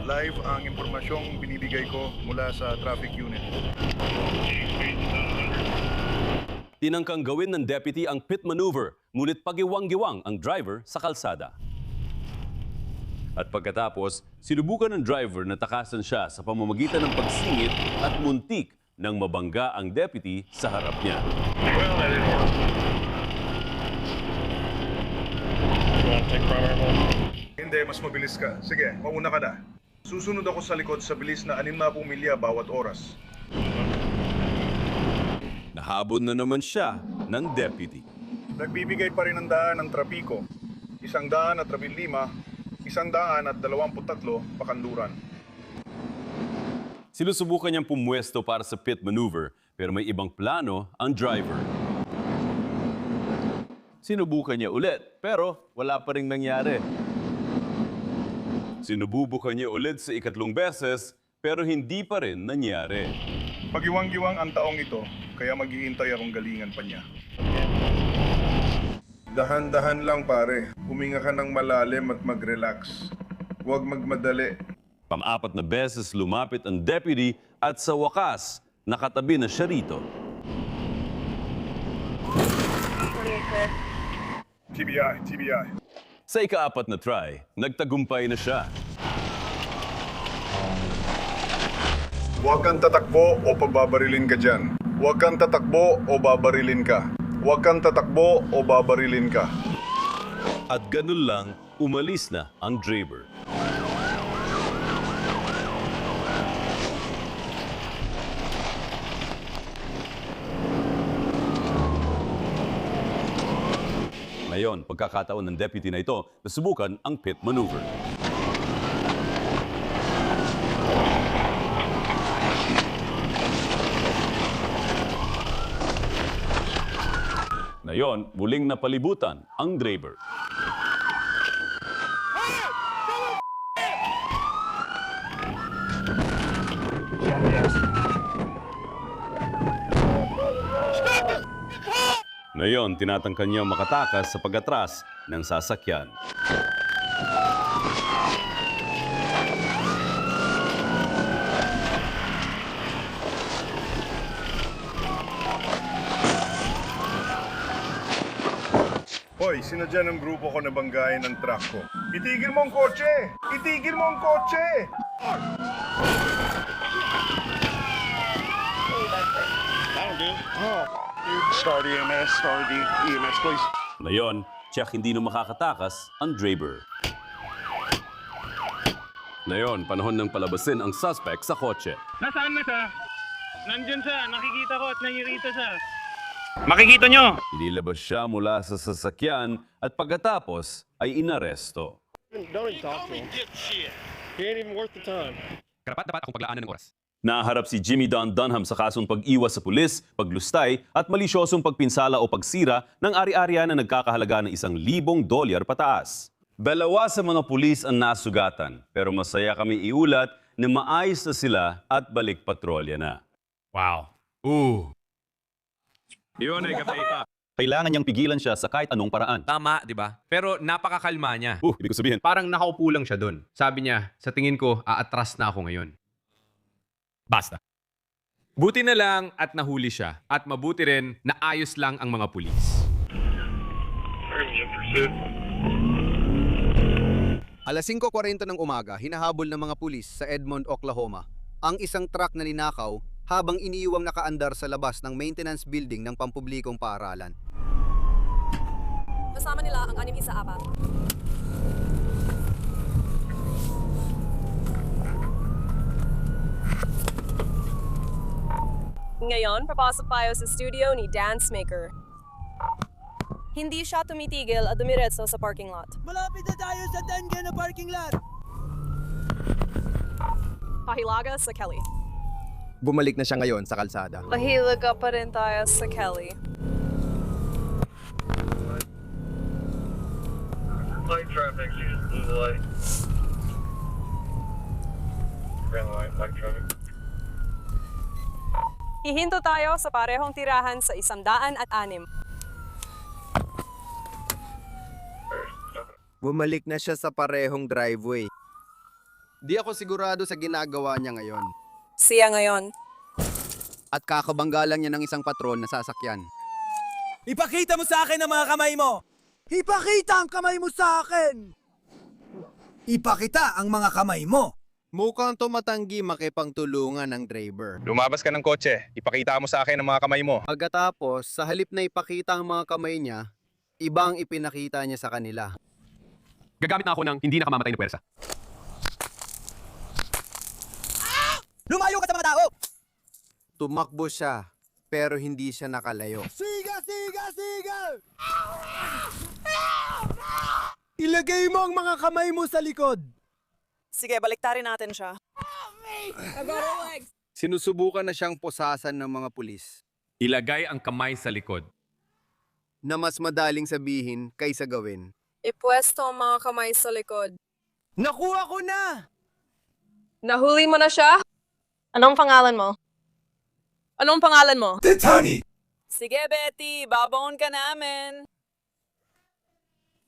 Live ang impormasyong binibigay ko mula sa traffic unit. Tinangkang gawin ng deputy ang pit maneuver, ngunit pagiwang-giwang ang driver sa kalsada. At pagkatapos, sinubukan ng driver na takasan siya sa pamamagitan ng pagsingit at muntik nang mabangga ang deputy sa harap niya. Hindi, mas mabilis ka. Sige, mauna ka na. Susunod ako sa likod sa bilis na 60 milya bawat oras. Nahabol na naman siya ng deputy. Nagbibigay pa rin ng daan ng trapiko. 115, 123 pakanduran. Sinusubukan niyang pumwesto para sa pit maneuver pero may ibang plano ang driver. Sinubukan niya ulit pero wala pa ring nangyari. Sinubukan niya ulit sa 3 beses pero hindi pa rin nangyari. Pagiwang-giwang ang taong ito, kaya maghihintay akong galingan pa niya. Dahan-dahan lang pare. Huminga ka ng malalim at mag-relax. Huwag magmadali. Pang-4 na beses lumapit ang deputy at sa wakas, nakatabi na siya rito. TBI. Sa ika-4 na try, nagtagumpay na siya. Huwag kang tatakbo o pababarilin ka dyan. Huwag kang tatakbo o babarilin ka. Huwag kang tatakbo o babarilin ka. At ganun lang, umalis na ang driver. Ngayon, pagkakataon ng deputy na ito, nasubukan ang pit maneuver. Ngayon, muling napalibutan ang driver. Ngayon, tinatangkan niya makatakas sa pag-atras ng sasakyan. Hoy, sinadya ng grupo ko na banggain ang truck ko. Itigil mo ang kotse! Itigil mo ang kotse! Start EMS, start EMS, please. Ngayon, tiyak hindi na makakatakas ang driver. Ngayon, panahon ng palabasin ang suspect sa kotse. Nasaan na siya? Nandyan siya. Nakikita ko at nahirita siya. Makikita nyo! Inilabas siya mula sa sasakyan at pagkatapos ay inaresto. Don't even talk to him. He ain't even worth the time. Karapat-dapat akong paglaanan ng oras. Naharap si Jimmy Don Dunham sa kasong pag-iwas sa pulis, paglustay at malisyosong pagpinsala o pagsira ng ari-arian na nagkakahalaga ng $1,000 pataas. Dalawa sa mga pulis ang nasugatan, pero masaya kami iulat na maayos na sila at balik patrolya na. Wow. Yun ay kataita. Kailangan niyang pigilan siya sa kahit anong paraan. Tama, di ba? Pero napakakalma niya. Ibig ko sabihin, Parang nakaupo lang siya doon. Sabi niya, sa tingin ko, aatras na ako ngayon. basta. Buti na lang at nahuli siya. At mabuti rin na ayos lang ang mga pulis. Alas 5:40 ng umaga, hinahabol ng mga pulis sa Edmond, Oklahoma ang isang truck na ninakaw habang iniiwang nakaandar sa labas ng maintenance building ng pampublikong paaralan. Kasama nila ang 6 sa 4. Ngayon, papasok tayo sa studio ni Dance Maker. Hindi siya tumitigil at dumiretso sa parking lot. Malapit na tayo sa tangga na parking lot. Pahilaga sa Kelly. Bumalik na siya ngayon sa kalsada. Pahilaga pa rin tayo sa Kelly. Light traffic, you just blew the light. Green light, light traffic. Hihinto tayo sa parehong tirahan sa 106. Bumalik na siya sa parehong driveway. Di ako sigurado sa ginagawa niya ngayon. Siya ngayon. At kakabangga lang niya ng isang patrol na sasakyan. Ipakita mo sa akin ang mga kamay mo! Ipakita ang kamay mo sa akin! Ipakita ang mga kamay mo! Mukhang tumatanggi makipagtulungan ng driver. Lumabas ka ng kotse. Ipakita mo sa akin ang mga kamay mo. Pagkatapos, sa halip na ipakita ang mga kamay niya, ibang ipinakita niya sa kanila. Gagamit na ako ng hindi nakamamatay na pwersa. Lumayo ka sa mga tao! Tumakbo siya, pero hindi siya nakalayo. Siga! Siga! Siga! Ilagay mo ang mga kamay mo sa likod! Sige, baliktarin natin siya. Sinusubukan na siyang posasan ng mga pulis. Ilagay ang kamay sa likod. Na mas madaling sabihin kaysa gawin. Ipwesto ang mga kamay sa likod. Nakuha ko na! Nahuli mo na siya? Anong pangalan mo? Anong pangalan mo? Titani! Sige, Betty. Babaon ka namin.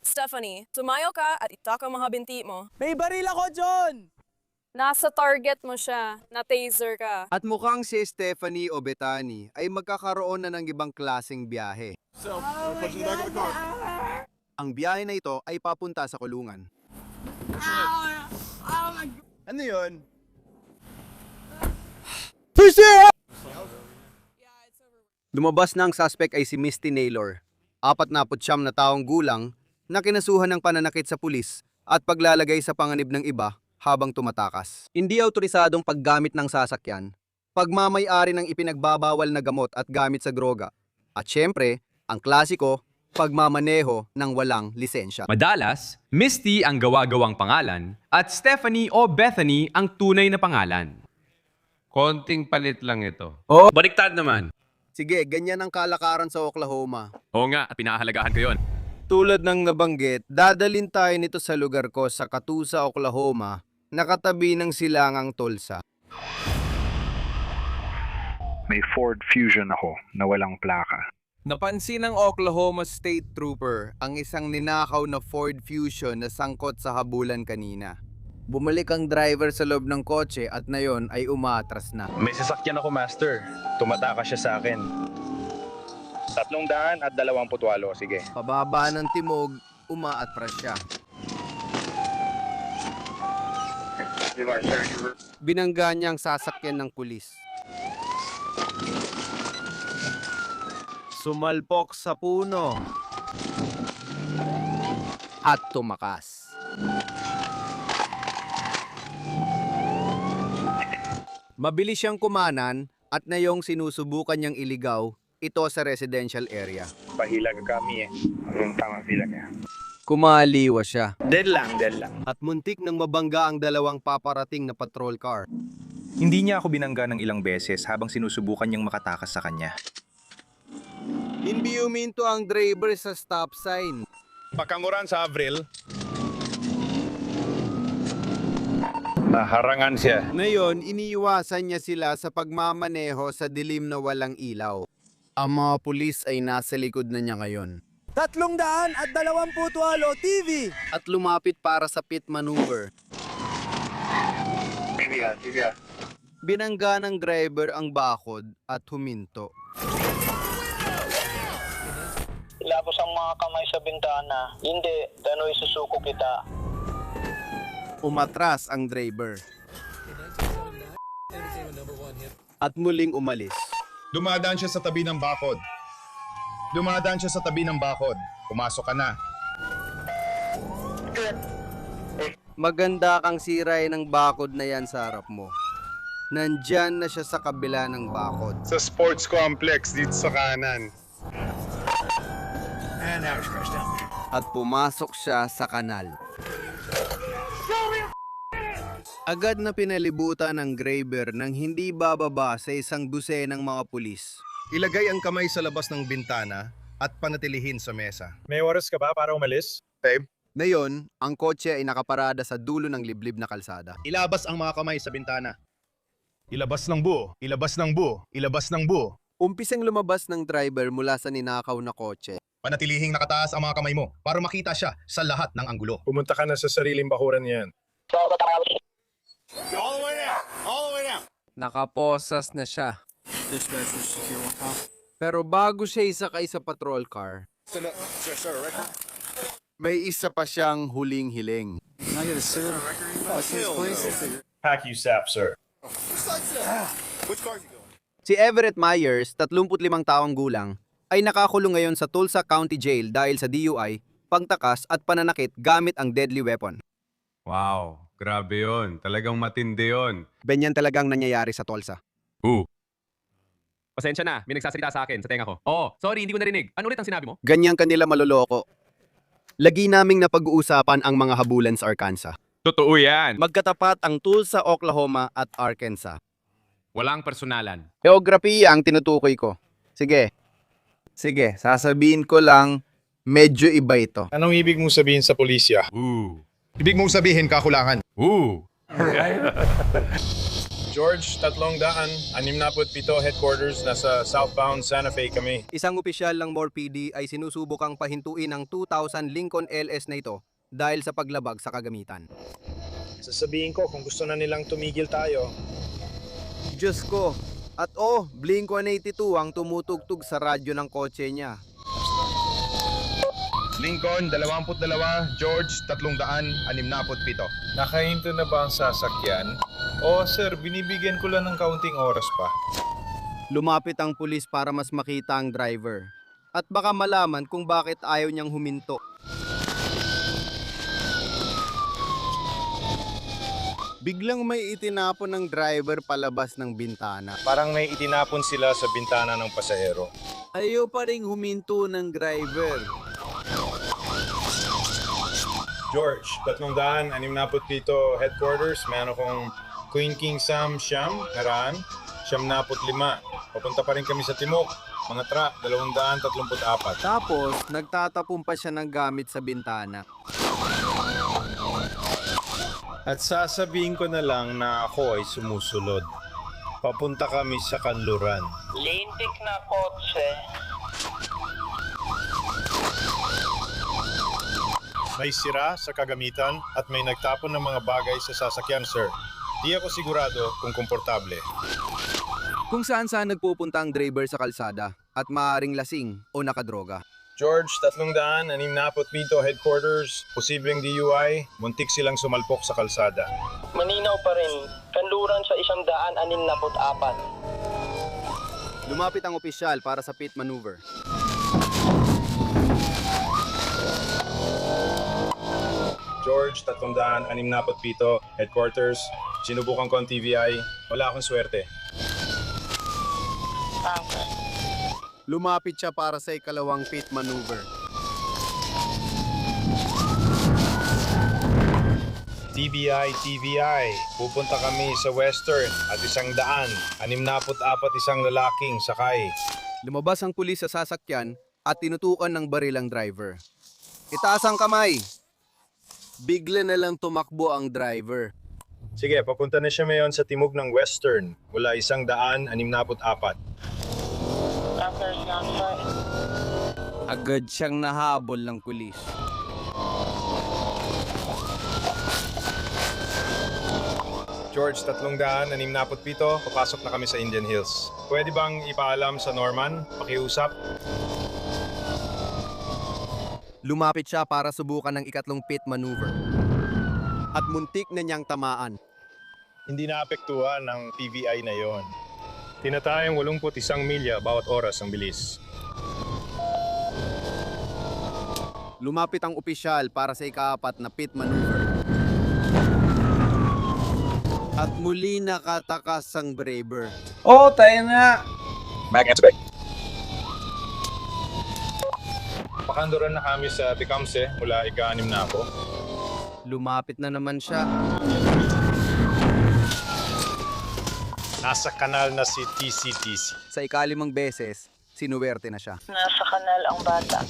Stephanie, tumayo ka at itak ang mga binti mo. May baril ako, John! Nasa target mo siya. Na-taser ka. At mukhang si Stephanie o Bethany ay magkakaroon na ng ibang klaseng biyahe. Ang biyahe na ito ay papunta sa kulungan. Ano yun? Lumabas na ang suspect ay si Misty Naylor, 49 na taong gulang na kinasuhan ng pananakit sa pulis at paglalagay sa panganib ng iba habang tumatakas. Hindi awtorisadong paggamit ng sasakyan, pagmamay-ari ng ipinagbabawal na gamot at gamit sa droga, at syempre, ang klasiko, pagmamaneho ng walang lisensya. Madalas, Misty ang gawa-gawang pangalan at Stephanie o Bethany ang tunay na pangalan. Konting palit lang ito. Oh, Baliktad naman. sige, ganyan ang kalakaran sa Oklahoma. Oo nga, at pinahahalagahan ko yun. Tulad ng nabanggit, dadalin tayo nito sa lugar ko sa Catoosa, Oklahoma, nakatabi ng silangang Tulsa. May Ford Fusion ako na walang plaka. Napansin ng Oklahoma State Trooper ang isang ninakaw na Ford Fusion na sangkot sa habulan kanina. Bumalik ang driver sa loob ng kotse at nayon ay umaatras na. May sasakyan ako, Master. Tumataka siya sa akin. 328, sige. Pababa ng timog, umaatras siya. Binangga niya ang sasakyan ng pulis. Sumalpok sa puno at tumakas. Mabilis siyang kumanan at nayong sinusubukan niyang iligaw ito sa residential area. Pahilag kami Anong tama pila niya? Kumaliwa siya. Dead lang. At muntik nang mabangga ang dalawang paparating na patrol car. Hindi niya ako binangga ng ilang beses habang sinusubukan niyang makatakas sa kanya. Hindi uminto ang driver sa stop sign. Pakanguran sa Avril. Naharangan siya. Ngayon, iniiwasan niya sila sa pagmamaneho sa dilim na walang ilaw. Ang mga pulis ay nasa likod na niya ngayon. 328 TV! At lumapit para sa pit maneuver. Binangga ng driver ang bakod at huminto. Ilabos ang mga kamay sa bintana. Hindi, dano'y susuko kita. Umatras ang driver. At muling umalis. Dumadaan siya sa tabi ng bakod. Pumasok ka na. Maganda kang siray ng bakod na yan sa harap mo. Nandyan na siya sa kabila ng bakod. Sa sports complex dito sa kanan. At pumasok siya sa kanal. Agad na pinalibutan ng driver nang hindi bababa sa isang dosenang mga pulis. Ilagay ang kamay sa labas ng bintana at panatilihin sa mesa. May oras ka ba para umalis? Ngayon, ang kotse ay nakaparada sa dulo ng liblib na kalsada. Ilabas ang mga kamay sa bintana. Ilabas ng buo. Umpisang lumabas ng driver mula sa ninakaw na kotse. Panatilihing nakataas ang mga kamay mo para makita siya sa lahat ng anggulo. Pumunta ka na sa sariling bakuran niyan. Nakaposas na siya. Pero bago siya isakay sa patrol car, may isa pa siyang huling hiling. Pack-USAP, sir. Si Everett Myers, 35 taong gulang, ay nakakulong ngayon sa Tulsa County Jail dahil sa DUI, pagtakas at pananakit gamit ang deadly weapon. Wow, grabe yon. Talagang matindi yon. Ganyan talagang nangyayari sa Tulsa. Pasensya na, may nagsasalita sa akin sa tenga ko. Sorry, hindi ko narinig. Ano ulit ang sinabi mo? Ganyan kanila maloloko. Lagi naming napag-uusapan ang mga habulan sa Arkansas. Totoo yan. Magkatapat ang Tulsa, Oklahoma at Arkansas. Walang personalan. Geografiya ang tinutukoy ko. Sige, sasabihin ko lang, medyo iba ito. Anong ibig mong sabihin sa pulisya? Ibig mong sabihin kakulangan. George, 367 headquarters, nasa southbound Santa Fe kami. Isang opisyal ng Moore PD ay sinusubukang pahintuin ang 2000 Lincoln LS na ito dahil sa paglabag sa kagamitan. Sasabihin ko kung gusto na nilang tumigil tayo. Diyos ko, at Blink-182 ang tumutugtog sa radyo ng kotse niya. Lincoln, 22, George, 367. Nakahinto na ba ang sasakyan? Sir, binibigyan ko lang ng kaunting oras pa. Lumapit ang pulis para mas makita ang driver. At baka malaman kung bakit ayaw niyang huminto. Biglang may itinapon ng driver palabas ng bintana. Parang may itinapon sila sa bintana ng pasahero. Ayaw pa ring huminto ng driver. George, 367 headquarters, may kong Queen King Sam Siyam, Haraan, 75. Papunta pa rin kami sa Timok, mga truck, 234. Tapos, nagtatapon pa siya ng gamit sa bintana. At sasabihin ko na lang na ako ay sumusunod. Papunta kami sa kanluran. Lintik na kotse. May sira sa kagamitan at may nagtapon ng mga bagay sa sasakyan, sir. Di ako sigurado kung komportable. Kung saan-saan nagpupunta ang driver sa kalsada at maaaring lasing o nakadroga. George, 367 headquarters, posibleng DUI, muntik silang sumalpok sa kalsada. Maninaw pa rin, kanluran sa 164. Lumapit ang opisyal para sa pit maneuver. George, 367 headquarters, sinubukan ko ang TVI, wala akong swerte. Lumapit siya para sa ikalawang pit maneuver. TVI, pupunta kami sa Western at 164 isang lalaking sakay. Lumabas ang pulis sa sasakyan at tinutukan ng baril ang driver. Itaas ang kamay! Bigla na lang tumakbo ang driver. Sige, papunta na siya ngayon sa timog ng Western, mula 164. Agad siyang nahabol ng pulis. George, 367, papasok na kami sa Indian Hills. Pwede bang ipaalam sa Norman? Pakiusap? Lumapit siya para subukan ng ikatlong pit maneuver. At muntik na niyang tamaan. Hindi naapektuhan ng TVI na yon. Tinatayang 81 milya bawat oras ang bilis. Lumapit ang opisyal para sa ikaapat na pit maneuver. At muli nakatakas ang driver. Oh, tayo na! Back and back. Pakandoran na kami sa Tecumseh mula ika-6 na ako. Lumapit na naman siya. Nasa kanal na si TCTC. Sa ikalimang beses, sinuwerte na siya. Nasa kanal ang bata.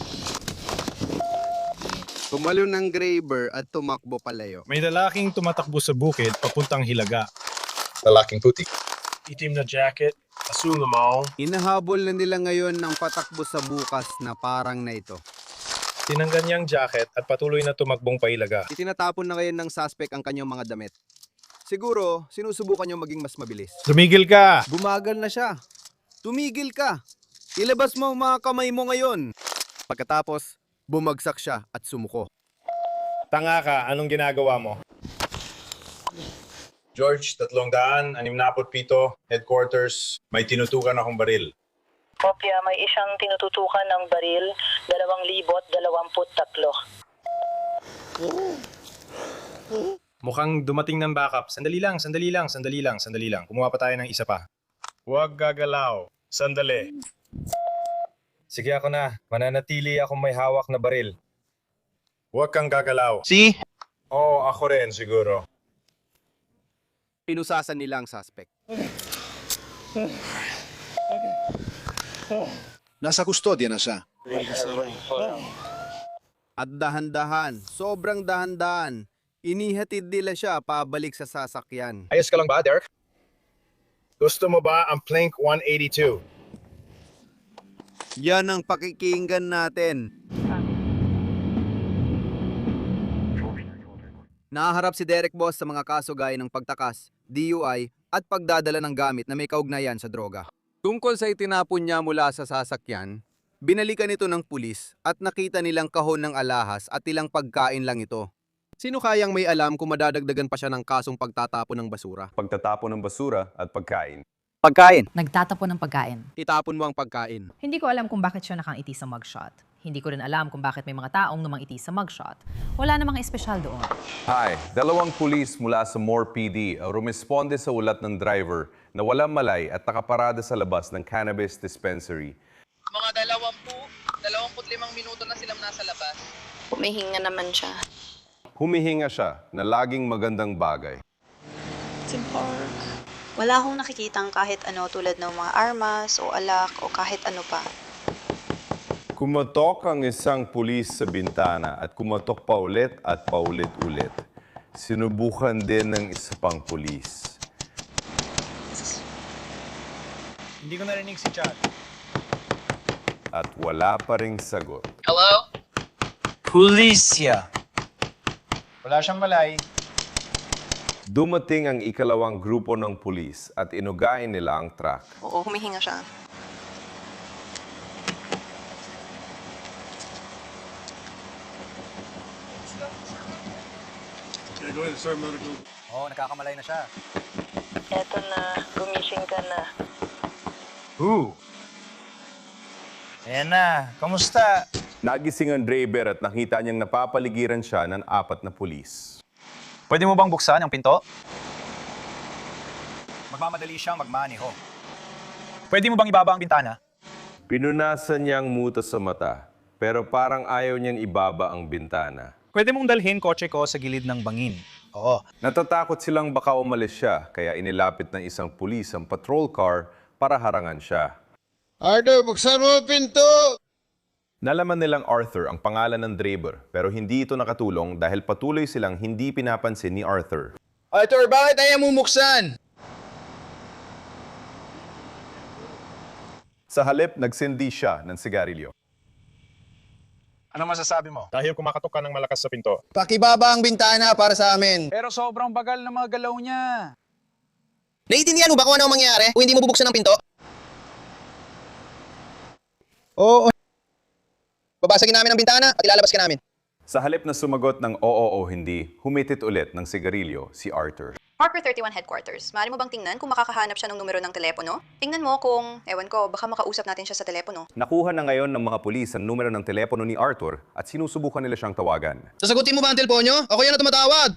Tumalo ng driver at tumakbo palayo. May lalaking tumatakbo sa bukid papuntang Hilaga. Lalaking puti. Itim na jacket, asul na mao. Inahabol na nila ngayon ng patakbo sa bukas na parang na ito. Tinanggal niyang jacket at patuloy na tumakbong pahilaga. Itinatapon na ngayon ng suspect ang kanyang mga damit. Siguro, sinusubukan niyang maging mas mabilis. Tumigil ka! Bumagal na siya. Tumigil ka! Ilabas mo ang mga kamay mo ngayon. Pagkatapos, bumagsak siya at sumuko. Tanga ka, anong ginagawa mo? George, 367 headquarters, may tinutukan akong baril. Kopya, may isang tinututukan ng baril, 2,023. Mukhang dumating ng backup. Sandali lang. Kumuha pa tayo ng isa pa. Huwag gagalaw. Sandali. Sige ako na. Mananatili akong may hawak na baril. Huwag kang gagalaw. Si? Oo, ako rin siguro. Pinusasan nila ang suspect. Nasa kustodya na siya. At dahan-dahan, sobrang dahan-dahan, inihatid nila siya pabalik sa sasakyan. Ayos ka lang ba, Derek? Gusto mo ba ang Plank 182? Yan ang pakikinggan natin. Naharap si Derek Boss sa mga kaso gaya ng pagtakas, DUI at pagdadala ng gamit na may kaugnayan sa droga. Tungkol sa itinapon niya mula sa sasakyan, binalikan ito ng pulis at nakita nilang kahon ng alahas at ilang pagkain lang ito. Sino kayang may alam kung madadagdagan pa siya ng kasong pagtatapon ng basura? Pagtatapon ng basura at pagkain. Pagkain. Nagtatapon ng pagkain. Itapon mo ang pagkain. Hindi ko alam kung bakit siya nakangiti sa mugshot. Hindi ko rin alam kung bakit may mga taong numangiti sa mugshot. Wala namang espesyal doon. Hi, 2 pulis mula sa Moore PD ang rumisponde sa ulat ng driver na walang malay at nakaparada sa labas ng cannabis dispensary. Mga 25 minuto na silang nasa labas. Humihinga naman siya. Humihinga siya na laging magandang bagay. Tim Park. Wala akong nakikitang kahit ano tulad ng mga armas o alak o kahit ano pa. Kumatok ang isang pulis sa bintana at kumatok pa ulit at paulit-ulit. Sinubukan din ng isa pang pulis. Hindi ko narinig si Chad. At wala pa ring sagot. Hello? Policia. Wala siyang malay. Dumating ang ikalawang grupo ng pulis at inugain nila ang truck. Oo, humihinga siya. Oo, nakakamalay na siya. Eto na, gumising ka na. Ayan na, kamusta? Nagising ang driver at nakita niyang napapaligiran siya ng 4 na pulis. Pwede mo bang buksan ang pinto? Magmamadali siyang magmaneho. Pwede mo bang ibaba ang bintana? Pinunasan niyang muta sa mata, pero parang ayaw niyang ibaba ang bintana. Pwede mong dalhin kotse ko sa gilid ng bangin. Oo. Natatakot silang baka umalis siya, kaya inilapit ng isang pulis ang patrol car para harangan siya. Arthur, buksan mo ang pinto! Nalaman nilang Arthur ang pangalan ng driver, pero hindi ito nakatulong dahil patuloy silang hindi pinapansin ni Arthur. Arthur, bakit ayaw mo buksan? Sa halip, nagsindi siya ng sigarilyo. Ano masasabi mo? Dahil kumakatok ka ng malakas sa pinto. Pakibaba ang bintana para sa amin. Pero sobrang bagal ng mga galaw niya. Naiintindihan mo ba kung ano ang mangyari kung hindi mo bubuksan ang pinto? Oo. Babasagin namin ang bintana at ilalabas ka namin. Sa halip na sumagot ng oo o hindi, humitit ulit ng sigarilyo si Arthur. Parker 31 Headquarters. Maaari mo bang tingnan kung makakahanap siya ng numero ng telepono? Tingnan mo kung, ewan ko, baka makausap natin siya sa telepono. Nakuha na ngayon ng mga pulis ang numero ng telepono ni Arthur at sinusubukan nila siyang tawagan. Sasagutin mo ba ang telepono? Ako yan na tumatawag.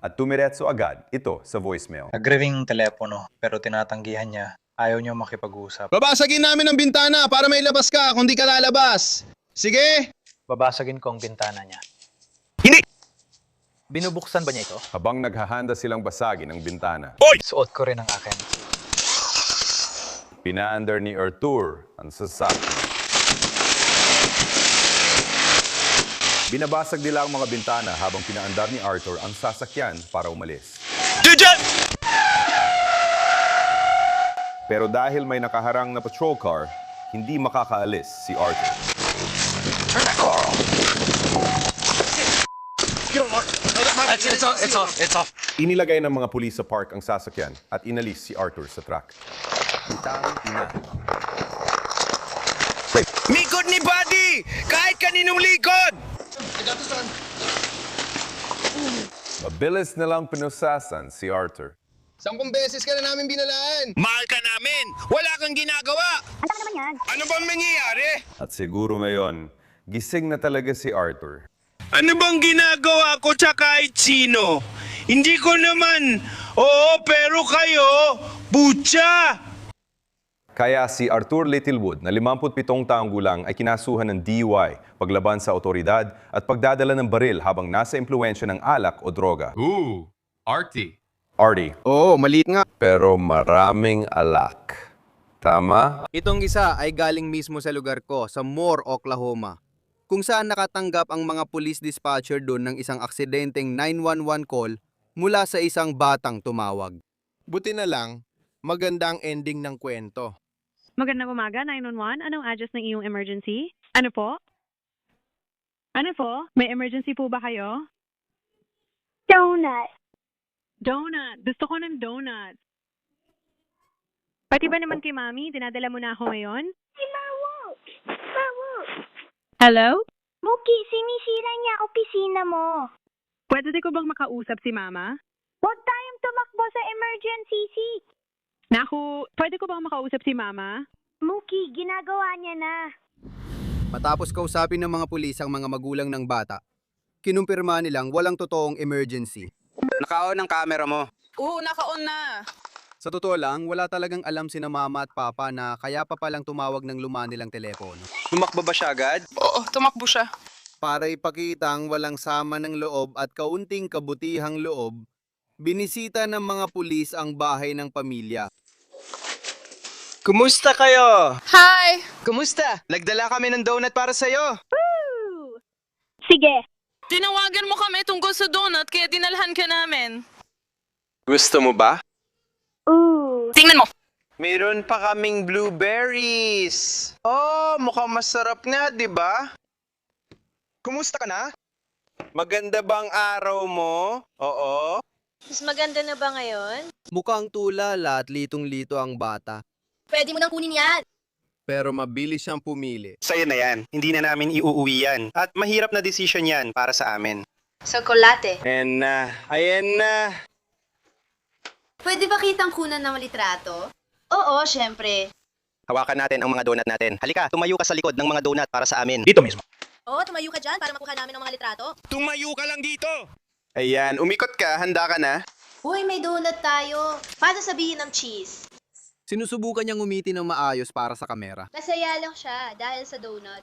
At tumiretso agad ito sa voicemail. Nagre-ring ang telepono pero tinatanggihan niya. Ayaw niyo makipag-usap. Babasagin namin ang bintana para may labas ka kung di ka lalabas. Sige! Babasagin ko ang bintana niya. Hindi! Binubuksan ba niya ito? Habang naghahanda silang basagin ang bintana. Suot ko rin ang akin. Pinaandar ni Arthur ang sasakyan. Binabasag nila ang mga bintana habang pinaandar ni Arthur ang sasakyan para umalis. Pero dahil may nakaharang na patrol car, hindi makakaalis si Arthur. It's off. Inilagay ng mga pulis sa park ang sasakyan at inalis si Arthur sa truck. Likod ni Buddy! Kahit kaninong likod! Mabilis nilang pinusasan si Arthur. 10 beses ka na namin binalaan. Mahal ka namin! Wala kang ginagawa! Ano naman yan? Ano bang nangyayari? At siguro ngayon, gising na talaga si Arthur. Ano bang ginagawa ko sa kahit sino? Hindi ko naman. Oo, pero kayo, butya! Kaya si Arthur Littlewood, na 57 taong gulang, ay kinasuhan ng DUI, paglaban sa otoridad at pagdadala ng baril habang nasa impluensya ng alak o droga. Artie. Artie. Oo, maliit nga. Pero maraming alak. Tama? Itong isa ay galing mismo sa lugar ko, sa Moore, Oklahoma, kung saan nakatanggap ang mga police dispatcher doon ng isang aksidenteng 911 call mula sa isang batang tumawag. Buti na lang, maganda ang ending ng kwento. Magandang umaga, 911. Anong address ng iyong emergency? Ano po? Ano po? May emergency po ba kayo? Donut. Donut. Gusto ko ng donut. Pati ba naman kay Mami? Dinadala mo na ako ngayon? Hello? Muki, sinisira niya opisina mo. Pwede ko bang makausap si Mama? Huwag tayong tumakbo sa emergency seat. Naku, pwede ko bang makausap si Mama? Muki, ginagawa niya na. Matapos kausapin ng mga pulis ang mga magulang ng bata, kinumpirma nilang walang totoong emergency. Naka-on ang camera mo. Oo, naka-on na. Sa totoo lang, wala talagang alam sina mama at papa na kaya pa palang tumawag ng luma nilang telepono. Tumakbo ba siya agad? Oo, tumakbo siya. Para ipakitang walang sama ng loob at kaunting kabutihang loob, binisita ng mga pulis ang bahay ng pamilya. Kumusta kayo? Hi! Kumusta? Nagdala kami ng donut para sa'yo. Woo! Sige. Tinawagan mo kami tungkol sa donut kaya dinalhan ka namin. Gusto mo ba? Ooh. Tingnan mo. Meron pa kaming blueberries. Oh, mukhang masarap nga, di ba? Kumusta ka na? Maganda bang araw mo? Oo. Mas maganda na ba ngayon? Mukhang tulala at litong-lito ang bata. Pwede mo nang kunin yan. Pero mabilis siyang pumili. Sa'yo na yan. Hindi na namin iuuwi yan. At mahirap na decision yan para sa amin. Chocolate. Ayan na. Pwede ba kitang kunan ng litrato? Oo, syempre. Hawakan natin ang mga donut natin. Halika, tumayo ka sa likod ng mga donut para sa amin. Dito mismo. Oo, tumayo ka dyan para makuha namin ang mga litrato. Tumayo ka lang dito! Ayan, umikot ka. Handa ka na? Uy, may donut tayo. Paano sabihin ng cheese? Sinusubukan niyang umiti ng maayos para sa kamera. Masaya lang siya dahil sa donut.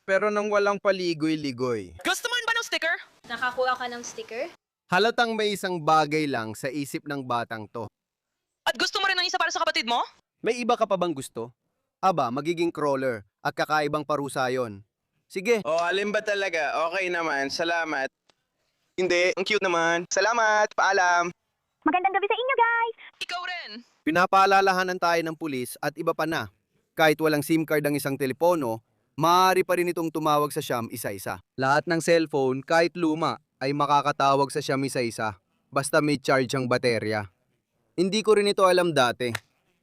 Pero nang walang paligoy-ligoy. Gusto mo ba ng sticker? Nakakuha ka ng sticker? Halatang may isang bagay lang sa isip ng batang to. At gusto mo rin ng isa para sa kapatid mo? May iba ka pa bang gusto? Aba, magiging crawler at kakaibang parusa yon. Sige. Alin ba talaga? Okay naman, salamat. Hindi, ang cute naman. Salamat, paalam. Magandang gabi sa inyo, guys! Ikaw rin. Pinapaalalahanan tayo ng pulis at iba pa na. Kahit walang SIM card ang isang telepono, maaari pa rin itong tumawag sa siyam isa-isa. Lahat ng cellphone, kahit luma, ay makakatawag sa siyam isa-isa. Basta may charge ang baterya. Hindi ko rin ito alam dati.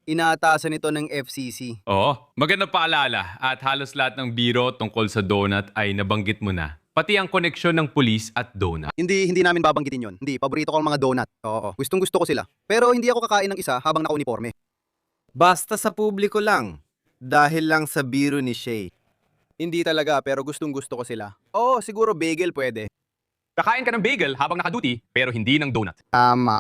Inaatasan ito ng FCC. Oo, magandang paalala at halos lahat ng biro tungkol sa donut ay nabanggit mo na. Pati ang koneksyon ng pulis at donut. Hindi namin babanggitin yon. Hindi, paborito ko ang mga donut. Oo, gustong-gusto ko sila. Pero hindi ako kakain ng isa habang naka-uniforme. Basta sa publiko lang. Dahil lang sa biro ni Shay. Hindi talaga, pero gustong-gusto ko sila. Oo, siguro bagel pwede. Kakain ka ng bagel habang naka-duty, pero hindi ng donut. Tama,